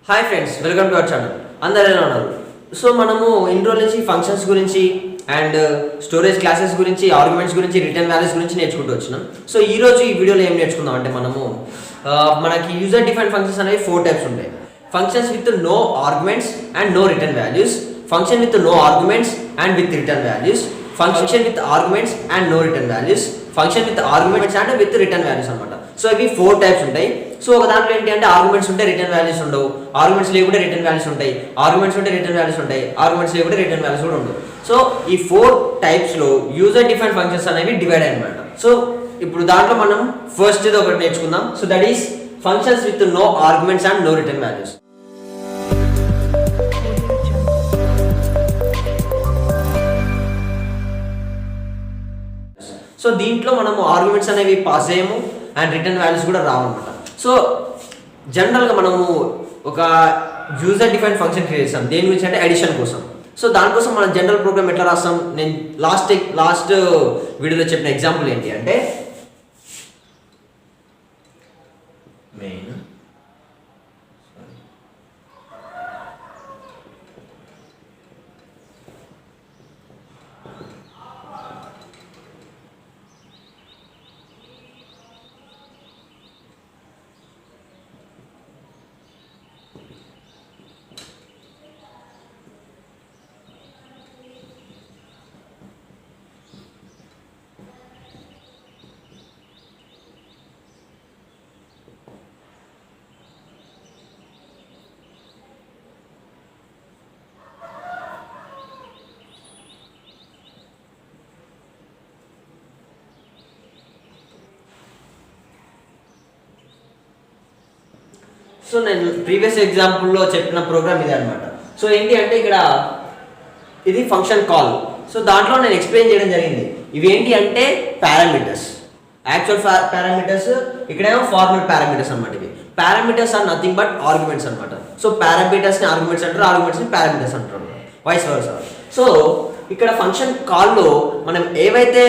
Hi friends, welcome to our channel. అందరూ ఎలా ఉన్నారు? సో మనము ఇన్ని రోజుల నుంచి ఫంక్షన్స్ గురించి అండ్ స్టోరేజ్ క్లాసెస్ గురించి, ఆర్గ్యుమెంట్స్ గురించి, రిటర్న్ వాల్యూస్ గురించి నేర్చుకుంటూ వచ్చినాం. సో ఈ రోజు ఈ వీడియోలో ఏం నేర్చుకుందాం అంటే మనకి యూజర్ డిఫైన్ ఫంక్షన్స్ అనేవి 4 టైప్స్ ఉంటాయి. Functions with no arguments and no return values, function with no arguments and with return values, function with arguments and no return values, function with arguments and with return values అనమాట. So ఇవి 4 types ఉంటాయి. So ఒక దాంట్లో ఏంటి అంటే arguments ఉంటే return values ఉండవు, arguments లేకుంటే రిటర్న్ వాల్యూస్ ఉంటాయి, ఆర్గ్యుమెంట్స్ ఉంటే రిటర్న్ వాల్యూస్ ఉంటాయి, ఆర్గ్యుమెంట్స్ లేకుంటే రిటర్న్ వాల్యూస్ కూడా ఉండవు. సో ఈ 4 టైప్స్లో యూజర్ డిఫైన్ ఫంక్షన్స్ అనేవి డివైడ్ అనమాట. సో ఇప్పుడు దాంట్లో మనం ఫస్ట్ ఇది ఒకటి నేర్చుకుందాం. So that is functions with no arguments and no return values. So దీంట్లో మనము ఆర్గ్యుమెంట్స్ అనేవి పాస్ చేయము అండ్ రిటర్న్ వాల్యూస్ కూడా రావన్నమాట. సో జనరల్గా మనము ఒక యూజర్ డిఫైన్ ఫంక్షన్ క్రియేట్ చేస్తాం. దేని గురించి అంటే అడిషన్ కోసం. సో దానికోసం మనం జనరల్ ప్రోగ్రామ్ ఎట్లా రాస్తాం? నేను లాస్ట్ వీడియోలో చెప్పిన ఎగ్జాంపుల్ ఏంటి అంటే మెయిన్ సో నేను ప్రీవియస్ ఎగ్జాంపుల్లో చెప్పిన ప్రోగ్రామ్ ఇది అనమాట. సో ఏంటి అంటే ఇక్కడ ఇది ఫంక్షన్ కాల్. సో దాంట్లో నేను ఎక్స్ప్లెయిన్ చేయడం జరిగింది. ఇవి ఏంటి అంటే పారామీటర్స్, యాక్చువల్ పారామీటర్స్, ఇక్కడేమో ఫార్మల్ పారామీటర్స్ అనమాట. ఇవి parameters are nothing but arguments అనమాట. సో పారామీటర్స్ని ఆర్గ్యుమెంట్స్ అంటారు, ఆర్గ్యుమెంట్స్ని పారామీటర్స్ అంటారు, వైస్ వర్సా. సో ఇక్కడ ఫంక్షన్ కాల్లో మనం ఏవైతే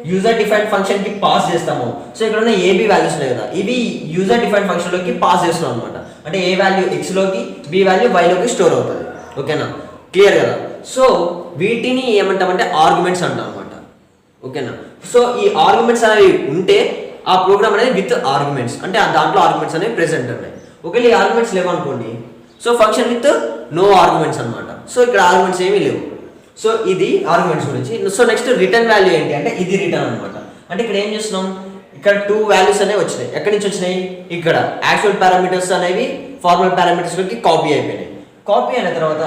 యూజర్ డిఫైన్ ఫంక్షన్ కి పాస్ చేస్తామో, సో ఇక్కడ ఉన్న ఏబి వాల్యూస్ ఉన్నాయి కదా, ఇవి యూజర్ డిఫైన్ ఫంక్షన్ లోకి పాస్ చేస్తున్నాం అనమాట. అంటే ఏ వాల్యూ ఎక్స్ లోకి, బి వాల్యూ వై లోకి స్టోర్ అవుతుంది. ఓకేనా, క్లియర్ కదా? సో వీటిని ఏమంటామంటే ఆర్గ్యుమెంట్స్ అంటాం అనమాట. ఓకేనా, సో ఈ ఆర్గ్యుమెంట్స్ అనేవి ఉంటే ఆ ప్రోగ్రామ్ అనేది విత్ ఆర్గ్యుమెంట్స్, అంటే దాంట్లో ఆర్గ్యుమెంట్స్ అనేవి ప్రెసెంట్ ఉన్నాయి. ఒకవేళ ఈ ఆర్గ్యుమెంట్స్ లేవనుకోండి, so function with no arguments అనమాట. సో ఇక్కడ ఆర్గ్యుమెంట్స్ ఏమీ లేవు. సో ఇది ఆర్గ్యుమెంట్స్ గురించి. సో నెక్స్ట్ రిటర్న్ వాల్యూ ఏంటి అంటే ఇది రిటర్న్ అనమాట. అంటే ఇక్కడ ఏం చేస్తున్నాం, ఇక్కడ 2 వాల్యూస్ అనేవి వచ్చినాయి. ఎక్కడి నుంచి వచ్చినాయి? ఇక్కడ యాక్చువల్ పారామీటర్స్ అనేవి ఫార్మల్ పారామీటర్స్లోకి కాపీ అయిపోయినాయి. కాపీ అయిన తర్వాత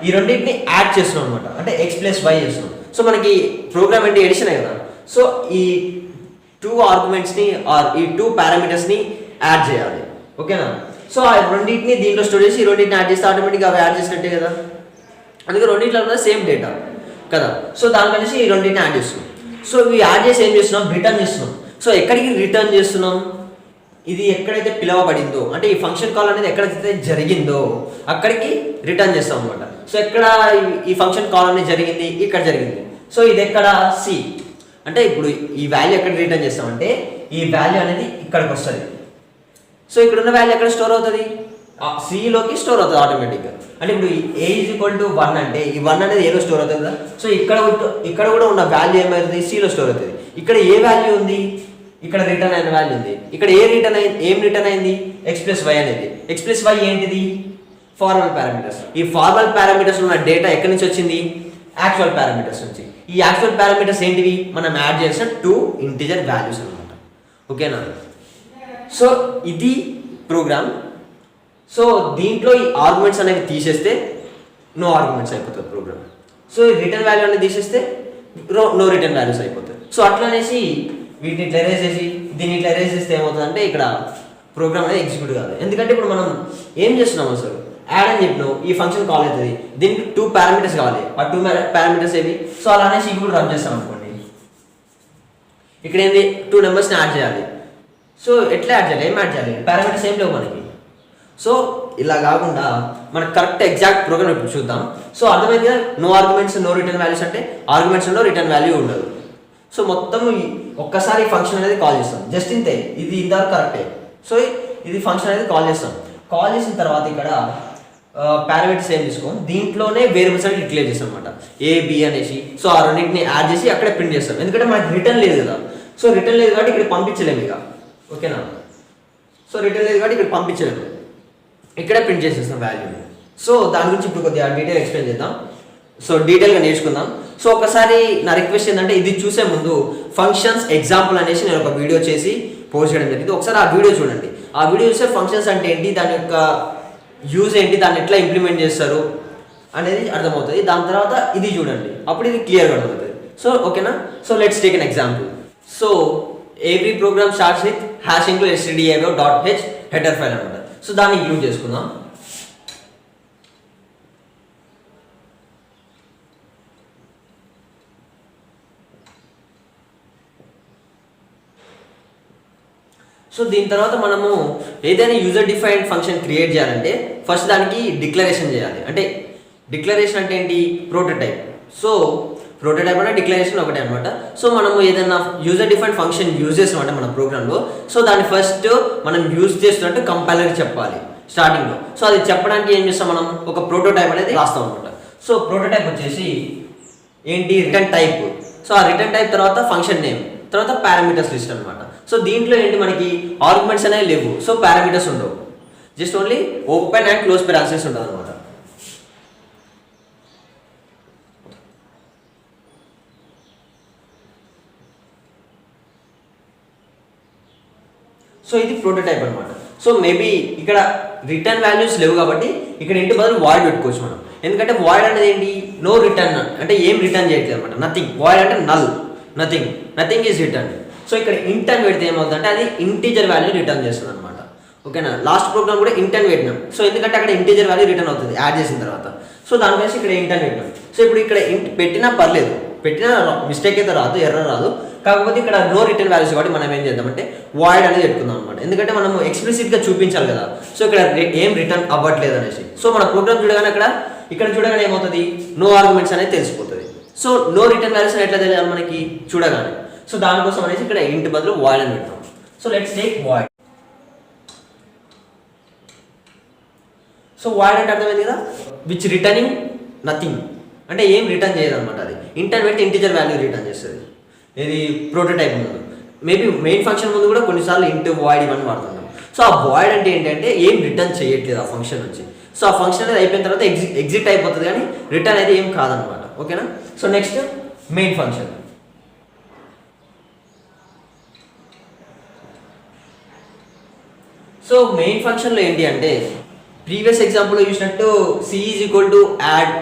ఈ రెండింటిని యాడ్ చేస్తున్నాం అనమాట. అంటే ఎక్స్ ప్లస్ వై చేస్తున్నాం. సో మనకి ప్రోగ్రామ్ ఏంటి, ఎడిషన్ కదా. సో ఈ 2 ఆర్గ్యుమెంట్స్ని ఆర్ ఈ 2 పారామీటర్స్ని యాడ్ చేయాలి. ఓకేనా, సో ఆ రెండింటిని దీంట్లో స్టోర్ చేసి ఈ రెండింటిని యాడ్ చేస్తే ఆటోమేటిక్గా అవి యాడ్ చేసినట్టే కదా. అందుకే రెండింటిలో ఉన్నది సేమ్ డేటా కదా. సో దానికనేసి ఈ రెండింటిని యాడ్ చేస్తున్నాం. సో ఇవి యాడ్ చేసి ఏం చేస్తున్నాం, రిటర్న్ చేస్తున్నాం. సో ఎక్కడికి రిటర్న్ చేస్తున్నాం? ఇది ఎక్కడైతే పిలవబడిందో, అంటే ఈ ఫంక్షన్ కాల్ అనేది ఎక్కడైతే జరిగిందో అక్కడికి రిటర్న్ చేస్తాం అనమాట. సో ఎక్కడ ఈ ఫంక్షన్ కాల్ అనేది జరిగింది? ఇక్కడ జరిగింది. సో ఇది ఎక్కడ? సి. అంటే ఇప్పుడు ఈ వాల్యూ ఎక్కడ రిటర్న్ చేస్తామంటే ఈ వాల్యూ అనేది ఇక్కడికి వస్తుంది. సో ఇక్కడ ఉన్న వాల్యూ ఎక్కడ స్టోర్ అవుతుంది? సిలోకి స్టోర్ అవుతుంది ఆటోమేటిక్గా. అంటే ఇప్పుడు ఏ ఈజ్ ఈక్వల్ టు 1 అంటే ఈ 1 అనేది ఏలో స్టోర్ అవుతుంది కదా. సో ఇక్కడ కూడా ఉన్న వాల్యూ ఏమవుతుంది? సిలో స్టోర్ అవుతుంది. ఇక్కడ ఏ వాల్యూ ఉంది? ఇక్కడ రిటర్న్ అయిన వాల్యూ ఉంది. ఇక్కడ ఏం రిటర్న్ అయింది? ఎక్స్ ప్లస్ వై అనేది. ఎక్స్ ప్లస్ వై ఏంటిది? Formal parameters. ఈ ఫార్మల్ పారామీటర్స్ ఉన్న డేటా ఎక్కడి నుంచి వచ్చింది? యాక్చువల్ పారామీటర్స్ నుంచి. ఈ యాక్చువల్ పారామీటర్స్ ఏంటివి? మనం యాడ్ చేసిన 2 ఇంటిజర్ వాల్యూస్ అనమాట. ఓకేనా, సో ఇది ప్రోగ్రామ్. సో దీంట్లో ఈ ఆర్గ్యుమెంట్స్ అనేవి తీసేస్తే నో ఆర్గ్యుమెంట్స్ అయిపోతుంది ప్రోగ్రామ్. సో ఈ రిటర్న్ వాల్యూ అనేది తీసేస్తే నో రిటర్న్ వాల్యూస్ అయిపోతుంది. సో అట్లా అనేసి వీటిని ఇట్లా ఎరేజ్ చేసి దీన్ని ఇట్లా ఎరేజ్ చేస్తే ఏమవుతుందంటే ఇక్కడ ప్రోగ్రామ్ అనేది ఎగ్జిక్యూట్ కాదు. ఎందుకంటే ఇప్పుడు మనం ఏం చేస్తున్నాం అసలు, యాడ్ అని చెప్పినావు, ఈ ఫంక్షన్ కాల్ అవుతుంది, దీనికి 2 పారామీటర్స్ కావాలి. ఆ 2 పారామీటర్స్ ఏవి? సో అలా అనేసి ఇప్పుడు రన్ చేస్తాం అనుకోండి. ఇక్కడ ఏంది, 2 నెంబర్స్ని యాడ్ చేయాలి. సో ఎట్లా యాడ్ చేయాలి? ఏం యాడ్ చేయాలి? పారామీటర్స్ ఏం లేవు మనకి. సో ఇలా కాకుండా మనకు కరెక్ట్ ఎగ్జాక్ట్ ప్రోగ్రామ్ ఇప్పుడు చూద్దాం. సో అర్థమైంది కదా, no arguments no return values అంటే ఆర్గ్యుమెంట్స్ నో రిటర్న్ వాల్యూ ఉండదు. సో మొత్తం ఒక్కసారి ఫంక్షన్ అనేది కాల్ చేస్తాం, జస్ట్ ఇంతే. ఇది ఇంతవరకు కరెక్టే. సో ఇది ఫంక్షన్ అనేది కాల్ చేస్తాం. కాల్ చేసిన తర్వాత ఇక్కడ పారామీటర్స్ ఏం తీసుకోం, దీంట్లోనే వేరియబుల్స్ అని డిక్లేర్ చేస్తాం అనమాట, ఏ బి అనేసి. సో ఆ రెండింటిని యాడ్ చేసి అక్కడే ప్రింట్ చేస్తాం, ఎందుకంటే మనకి రిటర్న్ లేదు కదా. సో రిటర్న్ లేదు కాబట్టి ఇక్కడ పంపించలేము ఇక, ఓకేనా. సో రిటర్న్ లేదు కాబట్టి ఇక్కడ పంపించలేము, ఇక్కడే ప్రింట్ చేసేస్తాం వాల్యూని. సో దాని గురించి ఇప్పుడు కొద్దిగా డీటెయిల్ ఎక్స్ప్లెయిన్ చేద్దాం. సో డీటెయిల్గా నేర్చుకుందాం. సో ఒకసారి నా రిక్వెస్ట్ ఏంటంటే, ఇది చూసే ముందు ఫంక్షన్స్ ఎగ్జాంపుల్ అనేసి నేను ఒక వీడియో చేసి పోస్ట్ చేయడం జరిగింది, ఒకసారి ఆ వీడియో చూడండి. ఆ వీడియో చూస్తే ఫంక్షన్స్ అంటే ఏంటి, దాని యొక్క యూజ్ ఏంటి, దాన్ని ఎట్లా ఇంప్లిమెంట్ చేస్తారు అనేది అర్థమవుతుంది. దాని తర్వాత ఇది చూడండి, అప్పుడు ఇది క్లియర్గా అర్థమవుతుంది. సో ఓకేనా. So let's take an example. So every program starts with #stdio.h header file అనమాట. సో దాన్ని యూజ్ చేసుకుందాం. సో దీని తర్వాత మనము ఏదైనా యూజర్ డిఫైన్డ్ ఫంక్షన్ క్రియేట్ చేయాలంటే ఫస్ట్ దానికి డిక్లరేషన్ చేయాలి. అంటే డిక్లరేషన్ అంటే ఏంటి, ప్రోటోటైప్. సో ప్రోటోటైప్ అంటే డిక్లరేషన్ ఒకటే అనమాట. సో మనము ఏదైనా యూజర్ డిఫైన్డ్ ఫంక్షన్ యూజ్ చేస్తామంటే మన ప్రోగ్రామ్లో, సో దాన్ని ఫస్ట్ మనం యూజ్ చేస్తున్నట్టు కంపైలర్ చెప్పాలి స్టార్టింగ్లో. సో అది చెప్పడానికి ఏం చేస్తాం, మనం ఒక ప్రోటోటైప్ అనేది రాస్తాం అనమాట. సో ప్రోటోటైప్ వచ్చేసి ఏంటి, రిటర్న్ టైప్. సో ఆ రిటర్న్ టైప్ తర్వాత ఫంక్షన్ నేమ్, తర్వాత పారామీటర్స్ లిస్ట్ అనమాట. సో దీంట్లో ఏంటి, మనకి ఆర్గ్యుమెంట్స్ అనేవి లేవు, సో పారామీటర్స్ ఉండవు, just only open and close parentheses ఉంటుంది అనమాట. సో ఇది ప్రోటోటైప్ అనమాట. సో మేబీ ఇక్కడ రిటర్న్ వాల్యూస్ లేవు కాబట్టి ఇక్కడ ఇంటి బదులు వాయిడ్ పెట్టుకోవచ్చు మనం, ఎందుకంటే వాయిడ్ అనేది ఏంటి, నో రిటర్న్ అంటే ఏం రిటర్న్ చేయట్లేదు అనమాట, నథింగ్. వాయిడ్ అంటే null, nothing is return. So ఇక్కడ ఇంట్ అని పెడితే ఏమవుతుందంటే అది ఇంటీజర్ వాల్యూ రిటర్న్ చేస్తుంది అనమాట, ఓకేనా. లాస్ట్ ప్రోగ్రామ్ కూడా ఇంట్ అని పెట్టినాం, సో ఎందుకంటే అక్కడ ఇంటీజర్ వాల్యూ రిటర్న్ అవుతుంది యాడ్ చేసిన తర్వాత. సో దానికోసం ఇక్కడ ఇంట్ అని పెట్టినాం. సో ఇప్పుడు ఇక్కడ ఇంట్ పెట్టినా పర్లేదు, పెట్టినా మిస్టేక్ అయితే రాదు, ఎర్రర్ రాదు. కాకపోతే ఇక్కడ నో రిటర్న్ వాల్యూస్ కాబట్టి మనం ఏం చేద్దామంటే వాయిడ్ అనేది పెట్టుకుందాం అనమాట, ఎందుకంటే మనం ఎక్స్ప్లిసిట్గా చూపించాలి కదా. సో ఇక్కడ ఏం రిటర్న్ అవ్వట్లేదు అనేసి. సో మన ప్రోగ్రామ్ చూడగానే ఇక్కడ చూడగానే ఏమవుతుంది, నో ఆర్గ్యుమెంట్స్ అనేది తెలిసిపోతుంది. సో నో రిటర్న్ వాల్యూస్ ఎట్లా తెలియాలి మనకి చూడగానే. సో దానికోసం అనేసి ఇక్కడ ఇంటి బదులు వాయిడ్ అని పెడతాం. So let's take void. So void అంటే అర్థమైంది కదా, విచ్ రిటర్నింగ్ నథింగ్, అంటే ఏం రిటర్న్ చేయదు అనమాట. అది ఇంటర్ పెట్టి ఇంటిజర్ వాల్యూ రిటర్న్ చేస్తుంది. ఇది ప్రోటోటైప్ ముందు, మేబీ మెయిన్ ఫంక్షన్ ముందు కూడా కొన్నిసార్లు ఇంటూ వాయిడ్ ఇవన్నీ వాడుతుంటాం. సో ఆ వాయిడ్ అంటే ఏంటంటే ఏం రిటర్న్ చేయట్లేదు ఆ ఫంక్షన్ నుంచి. సో ఆ ఫంక్షన్ అనేది అయిపోయిన తర్వాత ఎగ్జిట్ అయిపోతుంది, కానీ రిటర్న్ అయితే ఏం కాదనమాట, ఓకేనా. So next main function. So main ఫంక్షన్లో ఏంటి అంటే, ప్రీవియస్ ఎగ్జాంపుల్లో చూసినట్టు c is equal to add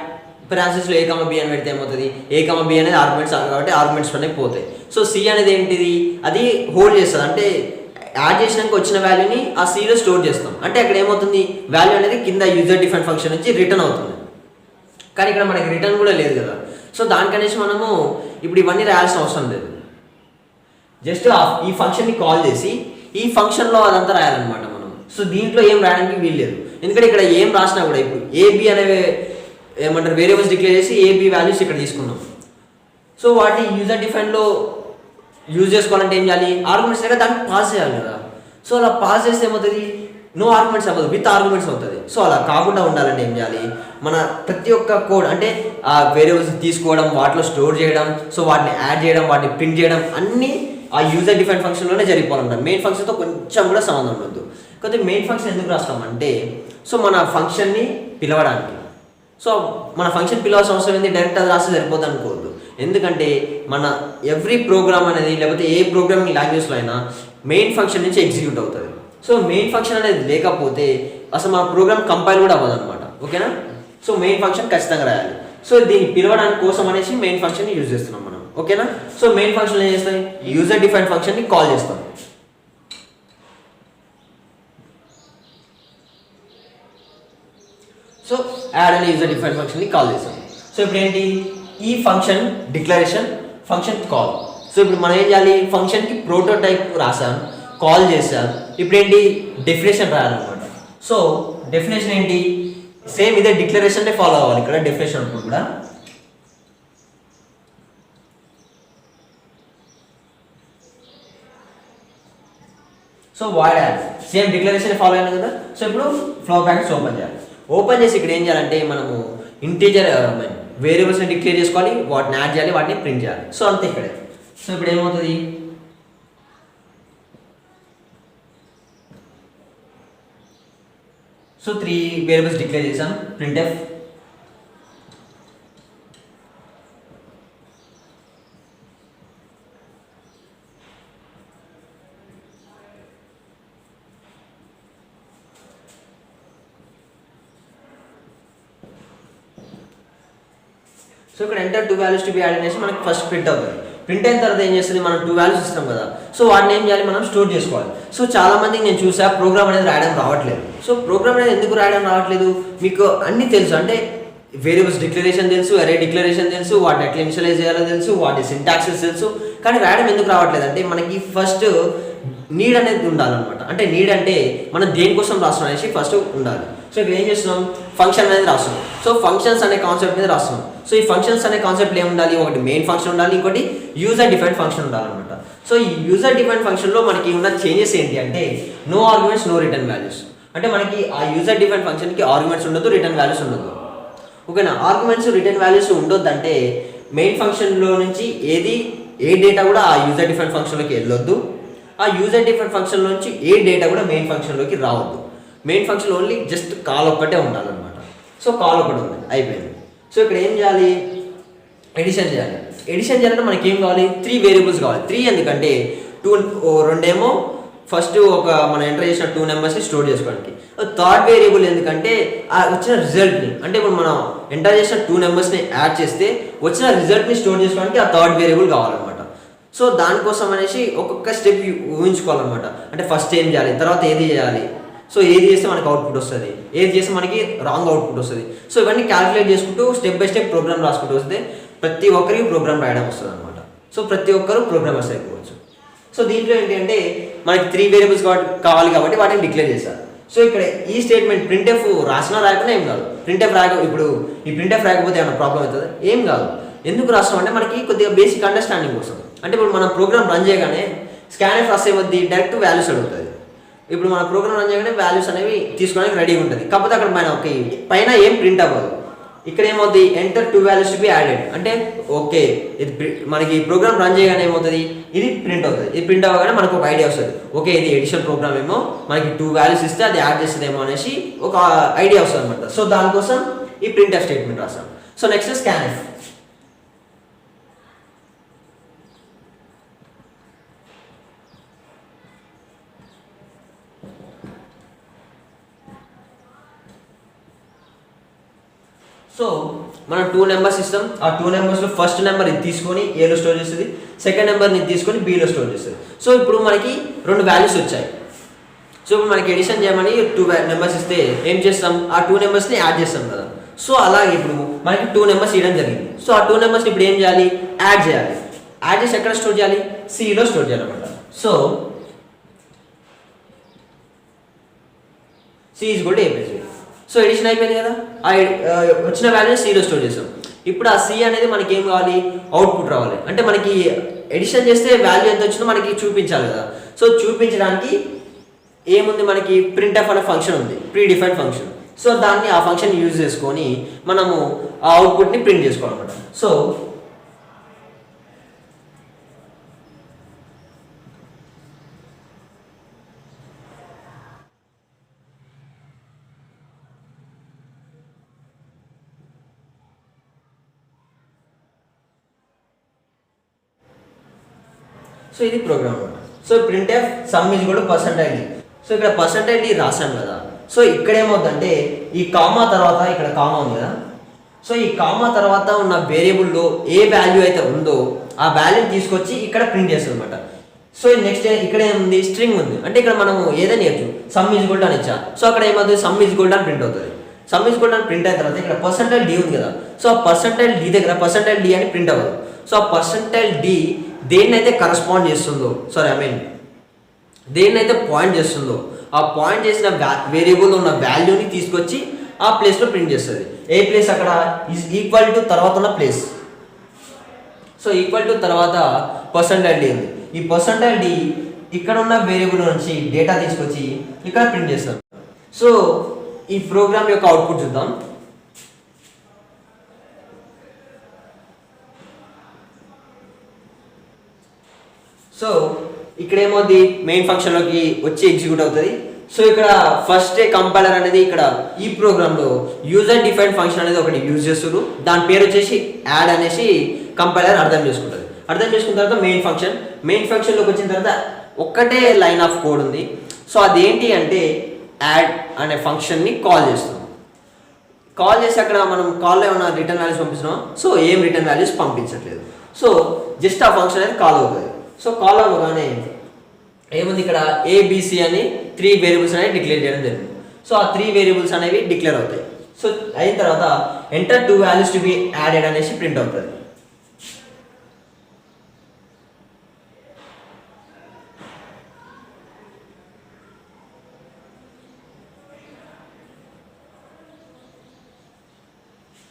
ప్రాసెస్లో A, B అని పెడితే ఏమవుతుంది, A, B అనేది ఆర్గ్యుమెంట్స్ కాబట్టి ఆర్గ్యుమెంట్స్ అనేవి పోతాయి. సో సి అనేది ఏంటిది, అది హోల్డ్ చేస్తుంది, అంటే యాడ్ చేసినాక వచ్చిన వాల్యూని ఆ సిలో స్టోర్ చేస్తాం. అంటే అక్కడ ఏమవుతుంది, వాల్యూ అనేది కింద యూజర్ డిఫైన్ ఫంక్షన్ నుంచి రిటర్న్ అవుతుంది. కానీ ఇక్కడ మనకి రిటర్న్ కూడా లేదు కదా. సో దానికనేసి మనము ఇప్పుడు ఇవన్నీ రాయాల్సిన అవసరం లేదు, జస్ట్ ఈ ఫంక్షన్ని కాల్ చేసి ఈ ఫంక్షన్లో అదంతా రాయాలన్నమాట మనం. సో దీంట్లో ఏం రాయడానికి వీలు లేదు, ఎందుకంటే ఇక్కడ ఏం రాసినా కూడా ఇప్పుడు ఏబి అనేవి ఏమంటారు వేరియబుల్స్ డిక్లేర్ చేసి ఏబి వాల్యూస్ ఇక్కడ తీసుకున్నాం. సో వాటి యూజర్ డిఫైన్లో యూజ్ చేసుకోవాలంటే ఏం చేయాలి, ఆర్గ్యుమెంట్స్ దగ్గర దాన్ని పాస్ చేయాలి కదా. సో అలా పాస్ చేస్తే ఏమవుతుంది, నో ఆర్గ్యుమెంట్స్ అవ్వదు, విత్ ఆర్గ్యుమెంట్స్ అవుతుంది. సో అలా కాకుండా ఉండాలంటే ఏం చేయాలి, మన ప్రతి ఒక్క కోడ్ అంటే ఆ వేరియబుల్స్ తీసుకోవడం, వాటిలో స్టోర్ చేయడం, సో వాటిని యాడ్ చేయడం, వాటిని ప్రింట్ చేయడం అన్నీ ఆ యూజర్ డిఫైన్ ఫంక్షన్లోనే జరిగిపోవాలంట. మెయిన్ ఫంక్షన్తో కొంచెం కూడా సంబంధం ఉండదు. కాబట్టి మెయిన్ ఫంక్షన్ ఎందుకు రాస్తామంటే, సో మన ఫంక్షన్ని పిలవడానికి. సో మన ఫంక్షన్ పిలవాల్సిన అవసరం ఏంటి, డైరెక్ట్ అది రాస్తే సరిపోతుంది అనుకోవద్దు. ఎందుకంటే మన ఎవ్రీ ప్రోగ్రామ్ అనేది లేకపోతే ఏ ప్రోగ్రామింగ్ లాంగ్వేజ్లో అయినా మెయిన్ ఫంక్షన్ నుంచి ఎగ్జిక్యూట్ అవుతుంది. సో మెయిన్ ఫంక్షన్ అనేది లేకపోతే అసలు మన ప్రోగ్రామ్ కంపైల్ కూడా అవ్వదు అనమాట, ఓకేనా. సో మెయిన్ ఫంక్షన్ ఖచ్చితంగా రాయాలి. సో దీన్ని పిలవడానికి కోసం అనేసి మెయిన్ ఫంక్షన్ని యూజ్ చేస్తున్నాం మనం, ఓకేనా. సో మెయిన్ ఫంక్షన్ ఏం చేస్తాం, యూజర్ డిఫైన్ ఫంక్షన్ని కాల్ చేస్తాం. సో యాడ్ అనే యూజర్ డిఫైన్ ఫంక్షన్ని కాల్ చేస్తాం. సో ఇప్పుడు ఏంటి, ఈ function declaration, function call. So ఇప్పుడు మనం ఏం చేయాలి, ఫంక్షన్కి ప్రోటోటైప్ రాసాం, కాల్ చేసాం. ఇప్పుడు ఏంటి, డెఫినేషన్ రాయాలన్నమాట. సో డెఫినేషన్ ఏంటి, సేమ్ ఇదే డిక్లరేషన్నే ఫాలో అవ్వాలి ఇక్కడ డెఫినేషన్ అప్పుడు కూడా. So void add same declaration follow అయినా కదా. సో ఇప్పుడు ఫ్లో బ్రాకెట్స్ ఓపెన్ చేయాలి. ఓపెన్ చేసి ఇక్కడ ఏం చేయాలంటే మనము ఇంటీజర్ వేరియబుల్స్ని డిక్లేర్ చేసుకోవాలి, వాటిని యాడ్ చేయాలి, వాటిని ప్రింట్ చేయాలి. సో అంతే ఇక్కడే. సో ఇప్పుడు ఏమవుతుంది, సో 3 వేరియబుల్స్ డిక్లేర్ చేసాం. printf సో ఇక్కడ enter 2 values to be add అనేసి మనకి ఫస్ట్ ప్రింట్ అవుతుంది. ప్రింట్ అయిన తర్వాత ఏం చేస్తుంది, మనం 2 వాల్యూస్ ఇస్తాం కదా. సో వాటిని ఏం చేయాలి, మనం స్టోర్ చేసుకోవాలి. సో చాలా మందికి నేను చూసా ప్రోగ్రామ్ అనేది రాయడం రావట్లేదు. సో ప్రోగ్రామ్ అనేది ఎందుకు రాయడం రావట్లేదు, మీకు అన్నీ తెలుసు, అంటే వేరియబుల్స్ డిక్లరేషన్ తెలుసు, అరే డిక్లరేషన్ తెలుసు, వాటిని ఎట్లా ఇనిషియలైజ్ చేయాలో తెలుసు, వాటి సింటాక్సెస్ తెలుసు, కానీ రాయడం ఎందుకు రావట్లేదు అంటే మనకి ఫస్ట్ నీడ్ అనేది ఉండాలన్నమాట. అంటే నీడ్ అంటే మనం దేనికోసం రాస్తున్నాం అనేసి ఫస్ట్ ఉండాలి. సో ఇక్కడ ఏం చేస్తున్నాం, ఫంక్షన్ అనేది రాస్తున్నాం. సో ఫంక్షన్స్ అనే కాన్సెప్ట్ మీద రాస్తున్నాం. సో ఈ ఫంక్షన్స్ అనే కాన్సెప్ట్ ఏమి ఉండాలి, ఒకటి మెయిన్ ఫంక్షన్ ఉండాలి, ఇంకోటి యూజర్ డిఫైన్డ్ ఫంక్షన్ ఉండాలన్నమాట. సో ఈ యూజర్ డిఫైన్డ్ ఫంక్షన్లో మనకి ఉన్న చేంజెస్ ఏంటి అంటే no arguments no return values. అంటే మనకి ఆ యూజర్ డిఫైన్డ్ ఫంక్షన్కి ఆర్గ్యుమెంట్స్ ఉండదు, రిటర్న్ వాల్యూస్ ఉండదు. ఓకేనా, ఆర్గ్యుమెంట్స్ రిటర్న్ వాల్యూస్ ఉండొద్దు అంటే మెయిన్ ఫంక్షన్లో నుంచి ఏ డేటా కూడా ఆ యూజర్ డిఫైన్డ్ ఫంక్షన్లోకి వెళ్ళొద్దు, ఆ యూజర్ డిఫైన్డ్ ఫంక్షన్ నుంచి ఏ డేటా కూడా మెయిన్ ఫంక్షన్లోకి రావద్దు. Main function only just call ఒక్కటే ఉండాలన్నమాట. సో కాల్ ఒకటి ఉంది, అయిపోయింది. సో ఇక్కడ ఏం చేయాలి, ఎడిషన్ చేయాలి. ఎడిషన్ చేయాలంటే మనకి ఏం కావాలి, 3 వేరియబుల్స్ కావాలి. 3 ఎందుకంటే 2 రెండేమో ఫస్ట్ ఒక మనం ఎంటర్ చేసిన 2 నెంబర్స్ని స్టోర్ చేసుకోవడానికి. థర్డ్ వేరియబుల్ ఎందుకంటే ఆ వచ్చిన రిజల్ట్ని, అంటే ఇప్పుడు మనం ఎంటర్ చేసిన 2 నెంబర్స్ని యాడ్ చేస్తే వచ్చిన రిజల్ట్ని స్టోర్ చేసుకోవడానికి ఆ థర్డ్ వేరియబుల్ కావాలన్నమాట. సో దానికోసం అనేసి ఒక్కొక్క స్టెప్ ఊహించుకోవాలన్నమాట. అంటే ఫస్ట్ ఏం చేయాలి, తర్వాత ఏది చేయాలి, సో ఏది చేస్తే మనకి అవుట్పుట్ వస్తుంది, ఏది చేస్తే మనకి రాంగ్ అవుట్పుట్ వస్తుంది. సో ఇవన్నీ క్యాలిక్యులేట్ చేసుకుంటూ స్టెప్ బై స్టెప్ ప్రోగ్రామ్ రాసుకుంటూ వస్తే ప్రతి ఒక్కరికి ప్రోగ్రామ్ రాయడం వస్తుంది అనమాట. సో ప్రతి ఒక్కరు ప్రోగ్రామర్స్ అయిపోవచ్చు. సో దీంట్లో ఏంటి అంటే మనకి 3 వేరియబుల్స్ కావాలి కాబట్టి వాటిని డిక్లేర్ చేశారు. సో ఇక్కడ ఈ స్టేట్మెంట్ ప్రింట్ఎఫ్ రాసినా రాయకుండా ఏం కాదు. ఇప్పుడు ఈ ప్రింట్ఎఫ్ రాకపోతే ఏమైనా ప్రాబ్లం అవుతుంది, ఏం కాదు. ఎందుకు రాస్తాం అంటే మనకి కొద్దిగా బేసిక్ అండర్స్టాండింగ్ కోసం. అంటే ఇప్పుడు మనం ప్రోగ్రామ్ రన్ చేయగానే స్కాన్ఎఫ్ రాసే కొద్ది డైరెక్ట్ వాల్యూస్ అడుగుతుంది. ఇప్పుడు మన ప్రోగ్రామ్ రన్ చేయగానే వాల్యూస్ అనేవి తీసుకోవడానికి రెడీగా ఉంటుంది. కాకపోతే అక్కడ పైన ఏం ప్రింట్ అవ్వదు. ఇక్కడ ఏమవుతుంది, enter 2 values to be added అంటే ఓకే, ఇది మనకి ప్రోగ్రామ్ రన్ చేయగానే ఏమవుతుంది, ఇది ప్రింట్ అవుతుంది. ఇది ప్రింట్ అవ్వగానే మనకు ఒక ఐడియా వస్తుంది, ఓకే ఇది ఎడిషన్ ప్రోగ్రామ్ ఏమో, మనకి 2 వాల్యూస్ ఇస్తే అది యాడ్ చేస్తుందేమో అనేసి ఒక ఐడియా వస్తుంది అనమాట. సో దానికోసం ఈ ప్రింట్ ఎఫ్ స్టేట్మెంట్ రాస్తాం. So next scanf. సో మనం 2 నెంబర్స్ ఇస్తాం. ఆ 2 నెంబర్స్లో ఫస్ట్ నెంబర్ ఇది తీసుకొని ఏలో స్టోర్ చేస్తుంది, సెకండ్ నెంబర్ని తీసుకొని బీలో స్టోర్ చేస్తుంది. సో ఇప్పుడు మనకి 2 వాల్యూస్ వచ్చాయి. సో ఇప్పుడు మనకి ఎడిషన్ చేయమని 2 నెంబర్స్ ఇస్తే ఏం చేస్తాం, ఆ 2 నెంబర్స్ని యాడ్ చేస్తాం కదా. సో అలాగే ఇప్పుడు మనకి 2 నెంబర్స్ ఇవ్వడం జరిగింది. సో ఆ 2 నెంబర్స్ని ఇప్పుడు ఏం చేయాలి, యాడ్ చేయాలి. యాడ్ చేసి ఎక్కడ స్టోర్ చేయాలి, సిలో స్టోర్ చేయాలన్నమాట. So c is equal to a plus b. So addition అయిపోయింది కదా, ఆ వచ్చిన వాల్యూని సిలో స్టోర్ చేస్తాం. ఇప్పుడు ఆ సి అనేది మనకి ఏం కావాలి, అవుట్పుట్ రావాలి. అంటే మనకి ఎడిషన్ చేస్తే వాల్యూ ఎంత వచ్చిందో మనకి చూపించాలి కదా. సో చూపించడానికి ఏముంది, మనకి ప్రింట్ఎఫ్ అనే ఫంక్షన్ ఉంది, ప్రీ డిఫైన్డ్ ఫంక్షన్. సో దాన్ని ఆ ఫంక్షన్ యూజ్ చేసుకొని మనము ఆ అవుట్పుట్ని ప్రింట్ చేసుకోవాలన్నమాట. సో సో ఇది ప్రోగ్రామ్ అనమాట. సో ప్రింట్ఎఫ్ సమ్ ఈజ్ కూడా %d. సో ఇక్కడ %d రాసాం కదా. సో ఇక్కడ ఏమవుతుందంటే ఈ కామా తర్వాత ఇక్కడ కామా ఉంది కదా. సో ఈ కామా తర్వాత ఉన్న వేరియబుల్లో ఏ వాల్యూ అయితే ఉందో ఆ వాల్యూని తీసుకొచ్చి ఇక్కడ ప్రింట్ చేస్తుంది అనమాట. సో నెక్స్ట్ ఇక్కడ ఏముంది, స్ట్రింగ్ ఉంది. అంటే ఇక్కడ మనము ఏదైనా ఇవ్వచ్చు, సమ్ ఈజ్ గోల్డ్ అని ఇచ్చా. సో అక్కడ ఏమవుతుంది, సమ్ ఈజ్ గోల్డ్ అని ప్రింట్ అవుతుంది. సమ్ ఈజ్ గోల్డ్ అని ప్రింట్ అయిన తర్వాత ఇక్కడ %d ఉంది కదా. సో ఆ %d దగ్గర %d అని ప్రింట్ అవ్వదు. సో ఆ %d దేన్నైతే కరస్పాండ్ చేస్తుందో, దేన్నైతే పాయింట్ చేస్తుందో ఆ పాయింట్ చేసిన వేరియబుల్లో ఉన్న వాల్యూని తీసుకొచ్చి ఆ ప్లేస్లో ప్రింట్ చేస్తుంది. ఏ ప్లేస్, అక్కడ ఈజ్ ఈక్వల్ టు తర్వాత ఉన్న ప్లేస్. సో ఈక్వల్ టు తర్వాత %d ఉంది. ఈ %d ఇక్కడ ఉన్న వేరియబుల్ నుంచి డేటా తీసుకొచ్చి ఇక్కడ ప్రింట్ చేస్తాం. సో ఈ ప్రోగ్రామ్ యొక్క అవుట్పుట్ చూద్దాం. సో ఇక్కడ ఏమవుతుంది, మెయిన్ ఫంక్షన్లోకి వచ్చి ఎగ్జిక్యూట్ అవుతుంది. సో ఇక్కడ ఫస్ట్ కంపైలర్ అనేది ఇక్కడ ఈ ప్రోగ్రాంలో యూజర్ డిఫైన్డ్ ఫంక్షన్ అనేది ఒకటి యూజ్ చేస్తారు. దాని పేరు వచ్చేసి యాడ్ అనేసి కంపైలర్ అర్థం చేసుకుంటుంది. అర్థం చేసుకున్న తర్వాత మెయిన్ ఫంక్షన్లోకి వచ్చిన తర్వాత ఒక్కటే లైన్ ఆఫ్ కోడ్ ఉంది. సో అదేంటి అంటే యాడ్ అనే ఫంక్షన్ని కాల్ చేస్తాం. కాల్ చేసి అక్కడ మనం కాల్లో ఏమైనా రిటర్న్ వాల్యూస్ పంపిస్తున్నాం. సో ఏం రిటర్న్ వాల్యూస్ పంపించట్లేదు. సో జస్ట్ ఆ ఫంక్షన్ అనేది కాల్ అవుతుంది. సో కాల్ అవ్వగానే ఏముంది, ఇక్కడ ఏబిసి అని 3 వేరియబుల్స్ అనేవి డిక్లేర్ చేయడం జరిగింది. సో ఆ 3 వేరియబుల్స్ అనేవి డిక్లేర్ అవుతాయి. సో అయిన తర్వాత enter 2 values to be added అనేసి ప్రింట్ అవుతుంది.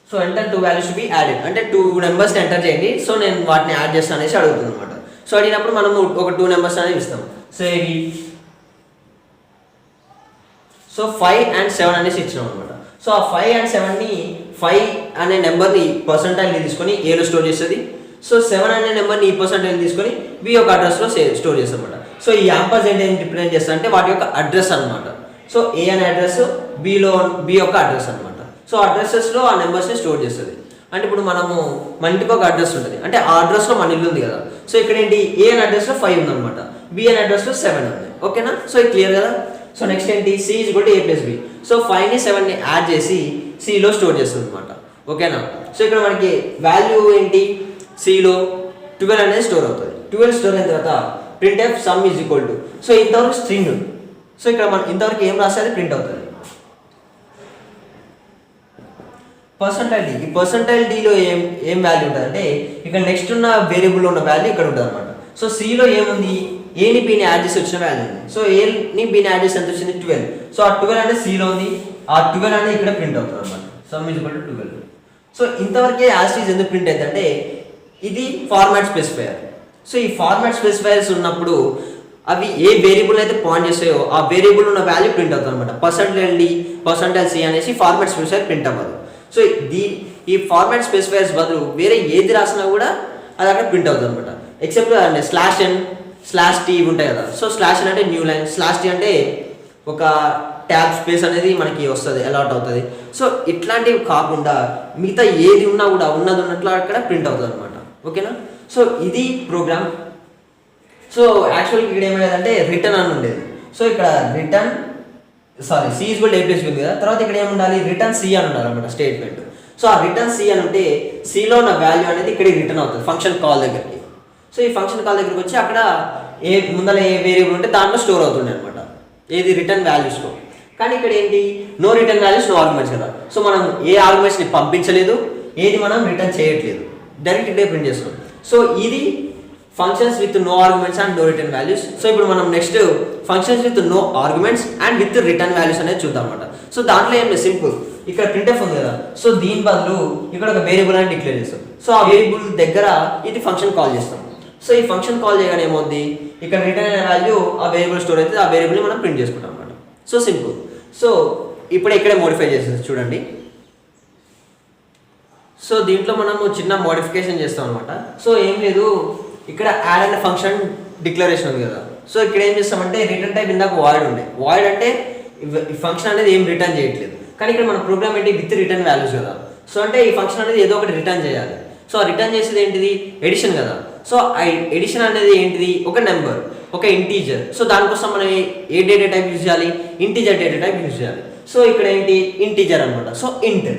So enter 2 values to be added అంటే 2 నెంబర్స్ని ఎంటర్ చేయండి. సో నేను వాటిని యాడ్ చేస్తాను అనేసి అడుగుతుంది అనమాట. సో అడిగినప్పుడు మనము ఒక 2 నెంబర్స్ అనేవి ఇస్తాం. సో ఇవి 5 and 7 అనేసి ఇచ్చినాం అనమాట. సో ఆ 5 and 7ని 5 అనే నెంబర్ని పర్సంటైల్ని తీసుకొని ఏలో స్టోర్ చేస్తుంది. సో 7 అనే నెంబర్ని ఈ పర్సంటైల్ తీసుకొని బి యొక్క అడ్రస్లో స్టోర్ చేస్తాం అనమాట. సో ఈ యాంపర్సెంట్ ఏం రిప్రజెంట్ చేస్తా అంటే వాటి యొక్క అడ్రస్ అనమాట. సో ఏ అనే అడ్రస్, బి యొక్క అడ్రస్ అనమాట. సో అడ్రస్సెస్లో ఆ నెంబర్స్ని స్టోర్ చేస్తుంది. అంటే ఇప్పుడు మన ఇంటికి ఒక అడ్రస్ ఉంటుంది, అంటే ఆ అడ్రస్లో మన ఇల్లు ఉంది కదా. సో ఇక్కడ ఏంటి, ఏ అనే అడ్రస్లో 5 ఉందన్నమాట, బి అనే అడ్రస్లో 7 ఉంది. ఓకేనా. సో ఇది క్లియర్ కదా. సో నెక్స్ట్ ఏంటి, c is equal to a + b. So 5ని 7ని యాడ్ చేసి సిలో స్టోర్ చేస్తుంది అనమాట. ఓకేనా. సో ఇక్కడ మనకి వాల్యూ ఏంటి, సిలో 12 అనేది స్టోర్ అవుతుంది. 12 స్టోర్ అయిన తర్వాత printf sum is equal to, so ఇంతవరకు స్ట్రింగ్. సో ఇక్కడ మనం ఇంతవరకు ఏం రాస్తే అది ప్రింట్ అవుతుంది. పర్సంటైల్ డి, ఈ పర్సంటైల్ డిలో ఏం వాల్యూ ఉంటుంది అంటే ఇక్కడ నెక్స్ట్ ఉన్న వేరియబుల్లో ఉన్న వాల్యూ ఇక్కడ ఉంటుంది అనమాట. సో సిలో ఏముంది, ఏని బిని యాడ్ చేసి వచ్చిన వాల్యూ ఉంది. సో ఏని బిని యాడ్ చేసి ఎంత వచ్చింది, 12. సో ఆ 12 అనేది సిలో ఉంది, ఆ 12 అనేది ఇక్కడ ప్రింట్ అవుతుంది అనమాట. Some is equal to 12. So ఇంతవరకే యాజ్ ఈజ్ ఎందుకు ప్రింట్ అవుతుంది అంటే ఇది ఫార్మాట్ స్పెసిఫైయర్. సో ఈ ఫార్మాట్ స్పెసిఫైయర్స్ ఉన్నప్పుడు అవి ఏ వేరియబుల్ అయితే పాయింట్ చేస్తాయో ఆ వేరియబుల్ ఉన్న వాల్యూ ప్రింట్ అవుతుంది అనమాట. పర్సంటైల్ డి, పర్సంటైల్ సి అనేసి ఫార్మాట్ స్పెసిఫైయర్ ప్రింట్ అవ్వదు. సో ఈ ఫార్మాట్ స్పెసిఫైయర్స్ బదులు వేరే ఏది రాసినా కూడా అది అక్కడ ప్రింట్ అవుతుంది అనమాట. ఎక్సెప్ట్ /n /t ఉంటాయి కదా. సో /n అంటే న్యూ లైన్, /t అంటే ఒక ట్యాబ్ స్పేస్ అనేది మనకి వస్తుంది, అలాట్ అవుతుంది. సో ఇట్లాంటివి కాకుండా మిగతా ఏది ఉన్నా కూడా ఉన్నది ఉన్నట్లు అక్కడ ప్రింట్ అవుతుంది అనమాట. ఓకేనా. సో ఇది ప్రోగ్రామ్. సో యాక్చువల్గా ఇక్కడ ఏమైందంటే రిటర్న్ అని ఉండేది. సో ఇక్కడ c is equal to a + b ఉంది కదా. తర్వాత ఇక్కడ ఏముండాలి, రిటర్న్ సి అని ఉండాలి అనమాట స్టేట్మెంట్. సో ఆ రిటర్న్ సి అని ఉంటే సిలో ఉన్న వాల్యూ అనేది ఇక్కడికి రిటర్న్ అవుతుంది ఫంక్షన్ కాల్ దగ్గరికి. సో ఈ ఫంక్షన్ కాల్ దగ్గరికి వచ్చి అక్కడ ముందర ఏ వేరియబుల్ ఉంటే దాంట్లో స్టోర్ అవుతుండే అనమాట, ఏది రిటర్న్ వాల్యూస్లో. కానీ ఇక్కడ ఏంటి, no return values no arguments కదా. సో మనం ఏ ఆర్గ్యుమెంట్స్ని పంపించలేదు, ఏది మనం రిటర్న్ చేయట్లేదు, డైరెక్ట్ ఇక్కడే ప్రింట్ చేస్తున్నాం. సో ఇది functions with no arguments and no return values. So ఇప్పుడు మనం next functions with no arguments and with return values అనేది చూద్దాం అనమాట. సో దాంట్లో ఏం లేదు, సింపుల్. ఇక్కడ printf ఉంది కదా. సో దీని బదులు ఇక్కడ ఒక వేరియబుల్ అని డిక్లేర్ చేస్తాం. సో ఆ వేరియబుల్ దగ్గర ఇది ఫంక్షన్ కాల్ చేస్తాం. సో ఈ ఫంక్షన్ కాల్ చేయగానే ఏమవుద్ది, ఇక్కడ రిటర్న్ అయిన వాల్యూ ఆ వేరియబుల్ స్టోర్ అయితే ఆ వేరియబుల్ని మనం ప్రింట్ చేసుకుంటాం అనమాట. So simple. సో ఇప్పుడు ఇక్కడే మోడిఫై చేసేది చూడండి. సో దీంట్లో మనము చిన్న మోడిఫికేషన్ చేస్తాం అనమాట. సో ఏం లేదు, ఇక్కడ యాడ్ అనే ఫంక్షన్ డిక్లరేషన్ ఉంది కదా. సో ఇక్కడ ఏం చేస్తామంటే రిటర్న్ టైప్ ఇందాక వాయిడ్ ఉండే, వాయిడ్ అంటే ఈ ఫంక్షన్ అనేది ఏం రిటర్న్ చేయట్లేదు. కానీ ఇక్కడ మన ప్రోగ్రామ్ ఏంటి, విత్ రిటర్న్ వాల్యూస్ కదా. సో అంటే ఈ ఫంక్షన్ అనేది ఏదో ఒకటి రిటర్న్ చేయాలి. సో ఆ రిటర్న్ చేసేది ఏంటిది, ఎడిషన్ కదా. సో ఆ ఎడిషన్ అనేది ఏంటిది, ఒక నెంబర్, ఒక ఇంటీజర్. సో దానికోసం మనం ఏ డేటా టైప్ యూజ్ చేయాలి, ఇంటీజర్ డేటా టైప్ యూజ్ చేయాలి. సో ఇక్కడ ఏంటి, ఇంటీజర్ అనమాట. సో ఇంట్.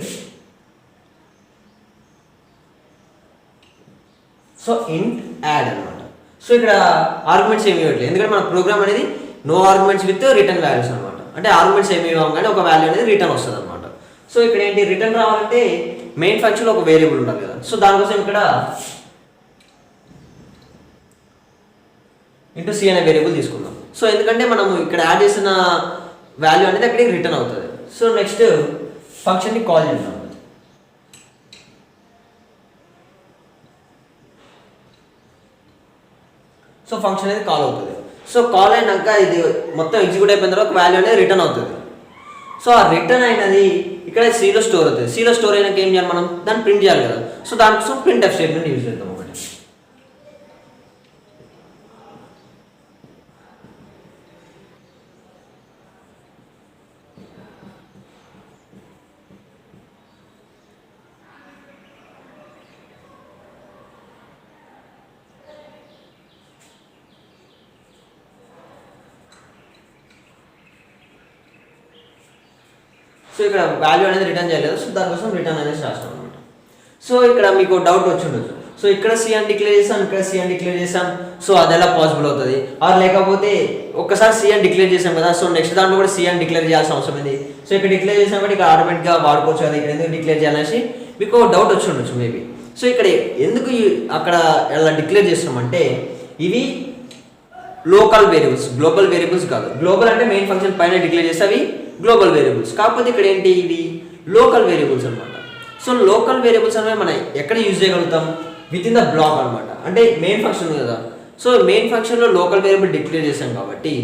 సో ఇంట్ యాడ్ అనమాట. సో ఇక్కడ ఆర్గ్యుమెంట్స్ ఏమి ఇవ్వట్లేదు, ఎందుకంటే మన ప్రోగ్రామ్ అనేది no arguments with return values అనమాట. అంటే ఆర్గ్యుమెంట్స్ ఏమి ఇవ్వగానే ఒక వాల్యూ అనేది రిటర్న్ వస్తుంది అనమాట. సో ఇక్కడ ఏంటి, రిటర్న్ రావాలంటే మెయిన్ ఫంక్షన్లో ఒక వేరియబుల్ ఉండాలి కదా. సో దానికోసం ఇక్కడ /c అనే వేరియబుల్ తీసుకుందాం. సో ఎందుకంటే మనము ఇక్కడ యాడ్ చేసిన వాల్యూ అనేది అక్కడికి రిటర్న్ అవుతుంది. సో నెక్స్ట్ ఫంక్షన్ని కాల్ చేద్దాం. సో ఫంక్షన్ అనేది కాల్ అవుతుంది. సో కాల్ అయినాక ఇది మొత్తం ఎగ్జిక్యూట్ అయిపోయిన తర్వాత వాల్యూ అనేది రిటర్న్ అవుతుంది. సో ఆ రిటర్న్ అయినది ఇక్కడ సీలో స్టోర్ అవుతుంది. సీలో స్టోర్ అయినాక ఏం చేయాలి, మనం దాన్ని ప్రింట్ చేయాలి కదా. సో దానికోసం ప్రింట్ ఎఫ్ స్టేట్మెంట్ యూజ్ చేద్దాం ఒకటి. సో ఇక్కడ వాల్యూ అనేది రిటర్న్ చేయలేదు. సో దానికోసం రిటర్న్ అనేది రాస్తాం అనమాట. సో ఇక్కడ మీకు డౌట్ వచ్చి ఉండొచ్చు, సో ఇక్కడ సి అని డిక్లేర్ చేసాం, ఇక్కడ సి అని డిక్లేర్ చేసాం, సో అది ఎలా పాసిబుల్ అవుతుంది. ఆర్ లేకపోతే ఒక్కసారి సి అని డిక్లేర్ చేసాం కదా, సో నెక్స్ట్ దాంట్లో కూడా సి అని డిక్లేర్ చేయాల్సిన అవసరం ఉంది. సో ఇక్కడ డిక్లేర్ చేసాం కాబట్టి ఇక్కడ ఆటోమేటిక్గా వాడుకోవచ్చు కదా, ఇక్కడ ఎందుకు డిక్లేర్ చేయాలనేసి మీకు డౌట్ వచ్చి ఉండొచ్చు మేబీ. సో ఇక్కడ ఎందుకు అక్కడ ఎలా డిక్లేర్ చేస్తున్నామంటే ఇవి లోకల్ వేరియబుల్స్, గ్లోబల్ వేరియబుల్స్ కాదు. గ్లోబల్ అంటే మెయిన్ ఫంక్షన్ పైన డిక్లేర్ చేస్తే అవి గ్లోబల్ వేరియబుల్స్, కాకపోతే ఇక్కడ ఏంటి ఇవి లోకల్ వేరియబుల్స్ అనమాట. సో లోకల్ వేరియబుల్స్ అనేవి మనం ఎక్కడ యూజ్ చేయగలుగుతాం, విత్ ఇన్ ద బ్లాక్ అనమాట. అంటే మెయిన్ ఫంక్షన్ ఉంది కదా, సో మెయిన్ ఫంక్షన్లో లోకల్ వేరియబుల్ డిక్లేర్ చేసాం కాబట్టి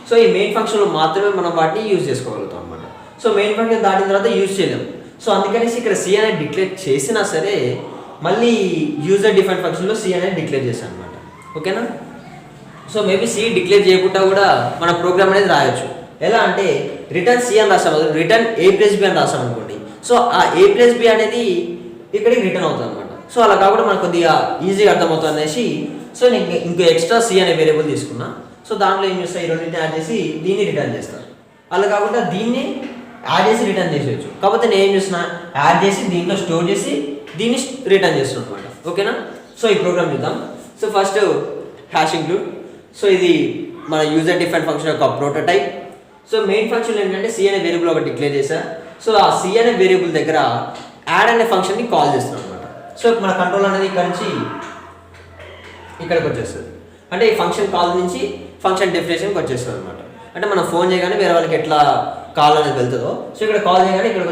సో ఈ మెయిన్ ఫంక్షన్లో మాత్రమే మనం వాటిని యూజ్ చేసుకోగలుగుతాం అనమాట. సో మెయిన్ ఫంక్షన్ దాటిన తర్వాత యూజ్ చేయలేము. సో అందుకనేసి ఇక్కడ సి అనేది డిక్లేర్ చేసినా సరే మళ్ళీ యూజర్ డిఫైన్ ఫంక్షన్లో సి అనేది డిక్లేర్ చేశాను అనమాట. ఓకేనా. సో మేబీ సి డిక్లేర్ చేయకుండా కూడా మన ప్రోగ్రామ్ అనేది రాయొచ్చు. ఎలా అంటే రిటర్న్ సి అని రాసాం, రిటర్న్ ఏ ప్లస్ బి అని రాసాం అనుకోండి. సో ఆ ఏ ప్లస్ బి అనేది ఇక్కడికి రిటర్న్ అవుతుంది అనమాట. సో అలా కాబట్టి మనకు కొద్దిగా ఈజీగా అర్థమవుతుంది అనేసి సో నేను ఇంకో ఎక్స్ట్రా సి అనే వేరియబుల్ తీసుకున్నా. సో దాంట్లో ఏం చేస్తా, ఈ రెండింటిని యాడ్ చేసి దీన్ని రిటర్న్ చేస్తాను. అలా కాకుండా దీన్ని యాడ్ చేసి రిటర్న్ చేసేయచ్చు. కాకపోతే నేను ఏం చేస్తున్నా, యాడ్ చేసి దీంట్లో స్టోర్ చేసి దీన్ని రిటర్న్ చేస్తున్నాను అనమాట. ఓకేనా. సో ఈ ప్రోగ్రామ్ చూద్దాం. So first hash include. So ఇది మన యూజర్ డిఫైన్ ఫంక్షన్ యొక్క ప్రోటోటైప్. సో మెయిన్ ఫంక్షన్ ఏంటంటే సి అనే వేరియబుల్ ఒకటి డిక్లేర్ చేశా. సో ఆ సి అనే వేరియబుల్ దగ్గర యాడ్ అనే ఫంక్షన్ని కాల్ చేస్తున్నాం అనమాట. సో మన కంట్రోల్ అనేది ఇక్కడ నుంచి ఇక్కడికి వచ్చేస్తుంది. అంటే ఈ ఫంక్షన్ కాల్ నుంచి ఫంక్షన్ డెఫినేషన్కి వచ్చేస్తుంది అనమాట. అంటే మనం ఫోన్ చేయగానే వేరే వాళ్ళకి ఎట్లా కాల్ అనేది వెళ్తుందో, సో ఇక్కడ కాల్ చేయగానే ఇక్కడికి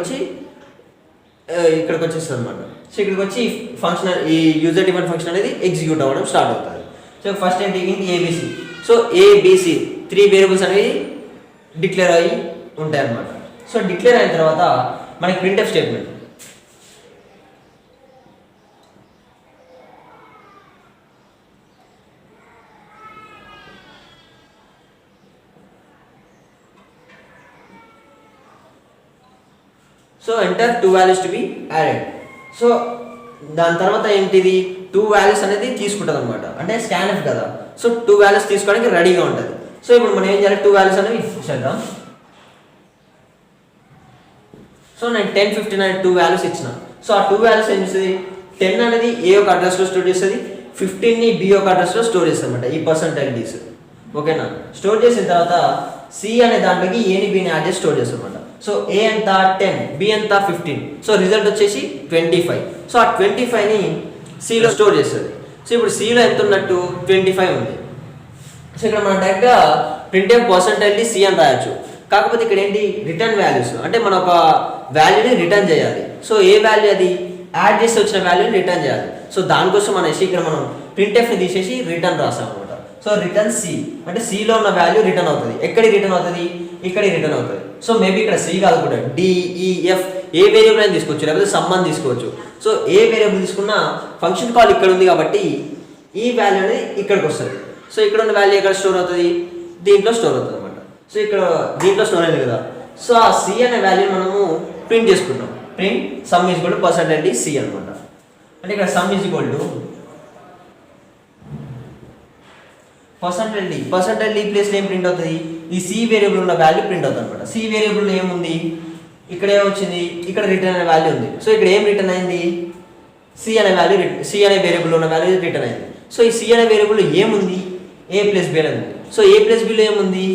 వచ్చేస్తుంది అనమాట. సో ఇక్కడికి వచ్చి ఫంక్షన్ ఈ యూజర్ డిఫైన్ ఫంక్షన్ అనేది ఎగ్జిక్యూట్ అవ్వడం స్టార్ట్ అవుతుంది. సో ఫస్ట్ ఏంటి, ఇంట్ ఏబిసి. సో ఏబిసి 3 వేరియబుల్స్ అనేవి డిక్లేర్ అయ్యి ఉంటాయి అన్నమాట. సో డిక్లేర్ అయిన తర్వాత మనకి printf statement. So enter 2 values to be added. So దాని తర్వాత ఏంటిది 2 వాల్యూస్ అనేది తీసుకుంటుంది అనమాట. అంటే స్కాన్ఎఫ్ కదా, సో 2 వాల్యూస్ తీసుకోవడానికి రెడీగా ఉంటుంది. సో ఇప్పుడు మనం ఏం చేయాలి, 2 వాల్యూస్ అనేవి చేద్దాం. సో నేను 10, 15 అనే 2 వాల్యూస్ ఇచ్చిన. సో ఆ 2 వాల్యూస్ ఏం చేస్తుంది, 10 అనేది ఏ ఒక అడ్రస్లో స్టోర్ చేస్తుంది, 15ని బి ఒక అడ్రస్లో స్టోర్ చేస్తుంది అనమాట. ఈ %ds. ఓకేనా. స్టోర్ చేసిన తర్వాత సి అనే దాంట్లోకి ఏని బిని యాడ్ చేసి స్టోర్ చేస్తాం అనమాట. సో ఏ అంతా 10, బి అంతా 15. సో రిజల్ట్ వచ్చేసి 25. సో ఆ 25ని సిలో స్టోర్ చేస్తుంది. సో ఇప్పుడు సిలో ఎంత ఉన్నట్టు 25 ఉంది. సో ఇక్కడ మనం డైరెక్ట్గా ప్రింట్ఎఫ్ %ds సి అని రాయొచ్చు. కాకపోతే ఇక్కడ ఏంటి, రిటర్న్ వాల్యూస్ అంటే మనం ఒక వాల్యూని రిటర్న్ చేయాలి. సో ఏ వాల్యూ అది, యాడ్ చేసి వచ్చిన వాల్యూని రిటర్న్ చేయాలి. సో దానికోసం అనేసి ఇక్కడ మనం ప్రింట్ఎఫ్ని తీసేసి రిటర్న్ రాసాం అనమాట. సో రిటర్న్ సి అంటే సిలో ఉన్న వాల్యూ రిటర్న్ అవుతుంది. ఎక్కడికి రిటర్న్ అవుతుంది, ఇక్కడికి రిటర్న్ అవుతుంది. సో మేబీ ఇక్కడ సి కాదు కూడా డిఈఎఫ్ ఏ వేరియబుల్ అయినా తీసుకోవచ్చు, లేకపోతే సమ్మని తీసుకోవచ్చు. సో ఏ వేరియబుల్ తీసుకున్నా ఫంక్షన్ కాల్ ఇక్కడ ఉంది కాబట్టి ఈ వాల్యూ అనేది ఇక్కడికి వస్తుంది. సో ఇక్కడ ఉన్న వాల్యూ ఎక్కడ స్టోర్ అవుతుంది, దీంట్లో స్టోర్ అవుతుంది అనమాట. సో ఇక్కడ దీంట్లో స్టోర్ అయింది కదా. సో ఆ సి అనే వాల్యూ మనము ప్రింట్ చేసుకుంటాం. Print sum is equal to %ds c అనమాట. అంటే ఇక్కడ sum is equal to %d ప్లేస్లో ఏం ప్రింట్ అవుతుంది, ఈ సి వేరియబుల్ ఉన్న వాల్యూ ప్రింట్ అవుతుంది అనమాట. సి వేరియబుల్ ఏముంది, ఇక్కడ ఏమొచ్చింది, ఇక్కడ రిటర్న్ అనే వాల్యూ ఉంది. సో ఇక్కడ ఏం రిటర్న్ అయింది, సి అనే వాల్యూ, సి అనే వేరియబుల్ ఉన్న వాల్యూ రిటర్న్ అయింది. సో ఈ సి అనే వేరియబుల్ ఏముంది, ఏ ప్లస్ బి అనేది ఉంది. సో ఏ ప్లస్ బిలో ఏముంది,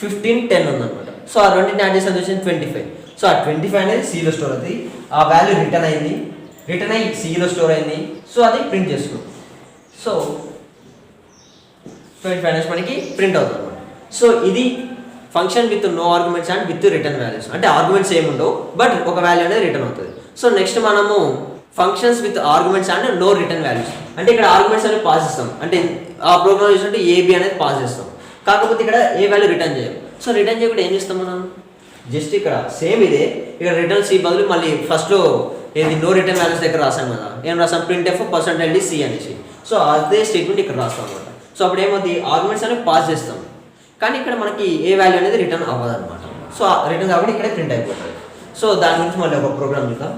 15, 10 ఉందన్నమాట. సో ఆ రెండింటిని యాడ్ చేసి వచ్చింది 25. సో ఆ 25 అనేది సిలో స్టోర్ అవుతుంది. ఆ వాల్యూ రిటర్న్ అయింది, రిటర్న్ అయ్యి సిలో స్టోర్ అయింది. సో అది ప్రింట్ చేసుకున్నాం. సో 25 అనేది మనకి ప్రింట్ అవుతుంది అనమాట. సో ఇది function with no arguments and with return values. అంటే ఆర్గ్యుమెంట్స్ ఏమి ఉండవు, బట్ ఒక వాల్యూ అనేది రిటర్న్ అవుతుంది. సో నెక్స్ట్ మనము functions with arguments and no return values. అంటే ఇక్కడ ఆర్గ్యుమెంట్స్ అనేది పాస్ చేస్తాం. అంటే ఆ ప్రోగ్రామ్ చేసినట్టు ఏబి అనేది పాస్ చేస్తాం. కాకపోతే ఇక్కడ ఏ వాల్యూ రిటర్న్ చేయం. సో రిటర్న్ చేయకుండా ఏం చేస్తాం మనం, జస్ట్ ఇక్కడ సేమ్ ఇదే, ఇక్కడ రిటర్న్ సి బదులు మళ్ళీ ఫస్ట్లో ఏది నో రిటర్న్ వాల్యూస్ దగ్గర రాసాం కదా, ఏం రాసాం printf %d c అనేసి. సో అదే స్టేట్మెంట్ ఇక్కడ రాస్తాం అనమాట. సో అప్పుడు ఏమవుతుంది, ఆర్గ్యుమెంట్స్ అనేవి పాస్ చేస్తాం, కానీ ఇక్కడ మనకి ఏ వాల్యూ అనేది రిటర్న్ అవ్వదు అనమాట. సో రిటర్న్ కాబట్టి ఇక్కడే ప్రింట్ అయిపోతుంది. సో దాని గురించి మళ్ళీ ఒక ప్రోగ్రామ్ చూద్దాం.